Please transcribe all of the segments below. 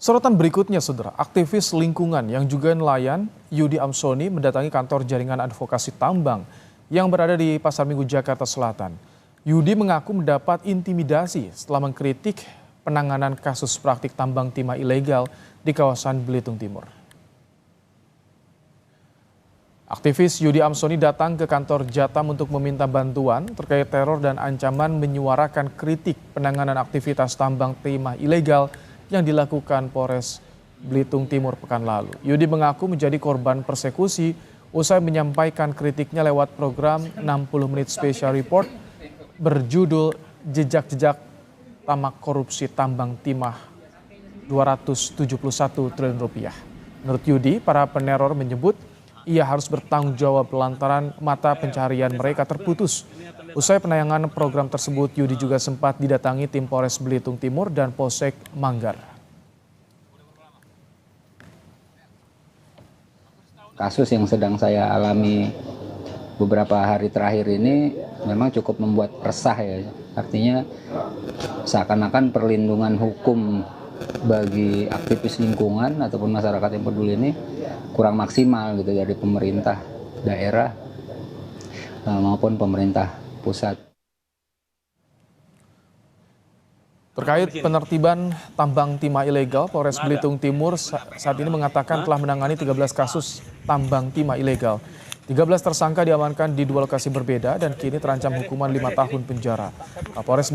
Sorotan berikutnya, saudara, aktivis lingkungan yang juga nelayan Yudi Amsoni mendatangi kantor jaringan advokasi tambang yang berada di Pasar Minggu, Jakarta Selatan. Yudi mengaku mendapat intimidasi setelah mengkritik penanganan kasus praktik tambang timah ilegal di kawasan Belitung Timur. Aktivis Yudi Amsoni datang ke kantor Jatam untuk meminta bantuan terkait teror dan ancaman menyuarakan kritik penanganan aktivitas tambang timah ilegal yang dilakukan Polres Belitung Timur pekan lalu. Yudi mengaku menjadi korban persekusi usai menyampaikan kritiknya lewat program 60 menit special report berjudul Jejak-jejak Tamak Korupsi Tambang Timah 271 triliun rupiah. Menurut Yudi, para peneror menyebut ia harus bertanggung jawab lantaran mata pencaharian mereka terputus. Usai penayangan program tersebut, Yudi juga sempat didatangi tim Polres Belitung Timur dan Polsek Manggar. Kasus yang sedang saya alami beberapa hari terakhir ini memang cukup membuat resah ya. Artinya seakan-akan perlindungan hukum bagi aktivis lingkungan ataupun masyarakat yang peduli ini kurang maksimal gitu dari pemerintah daerah maupun pemerintah pusat. Terkait penertiban tambang timah ilegal, Polres Belitung Timur saat ini mengatakan telah menangani 13 kasus tambang timah ilegal. 13 tersangka diamankan di 2 lokasi berbeda dan kini terancam hukuman 5 tahun penjara. Kapolres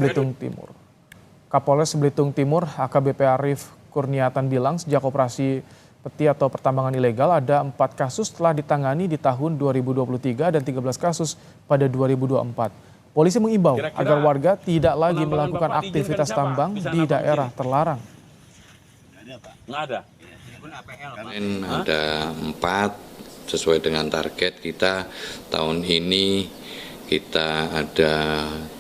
Belitung Timur AKBP Arief Kurniatan bilang sejak operasi peti atau pertambangan ilegal ada 4 kasus telah ditangani di tahun 2023 dan 13 kasus pada 2024. Polisi mengimbau agar warga tidak lagi melakukan aktivitas tambang di daerah terlarang. Nggak ada. Ada 4 sesuai dengan target kita tahun ini kita ada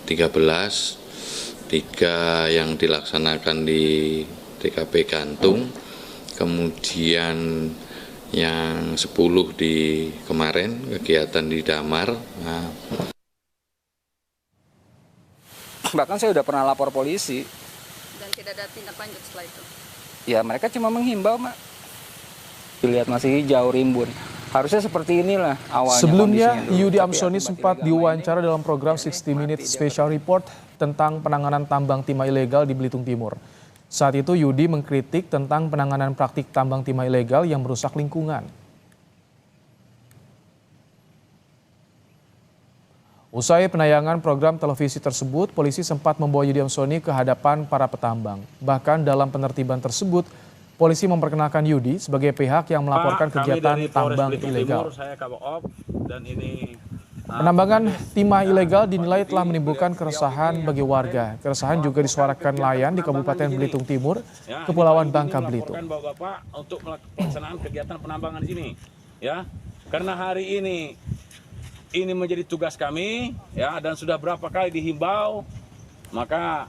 13, 3 yang dilaksanakan di TKP Gantung, kemudian yang 10 di kemarin kegiatan di Damar. Bahkan saya udah pernah lapor polisi. Dan tidak ada tindak lanjut setelah itu? Ya mereka cuma menghimbau, Mak. Dilihat masih hijau, rimbun. Harusnya seperti inilah awalnya. Sebelumnya, Yudi Amsoni sempat diwawancara dalam program 60 Minutes Special Report tentang penanganan tambang timah ilegal di Belitung Timur. Saat itu Yudi mengkritik tentang penanganan praktik tambang timah ilegal yang merusak lingkungan. Usai penayangan program televisi tersebut, polisi sempat membawa Yudi Amsoni ke hadapan para petambang. Bahkan dalam penertiban tersebut, polisi memperkenalkan Yudi sebagai pihak yang melaporkan kegiatan tambang ilegal. Penambangan timah ilegal dinilai telah menimbulkan keresahan bagi warga. Keresahan juga disuarakan nelayan di Kabupaten Belitung Timur, Kepulauan Bangka Belitung. Bapak untuk melaksanakan kegiatan penambangan di sini, ya, karena hari ini menjadi tugas kami, ya, dan sudah berapa kali dihimbau, maka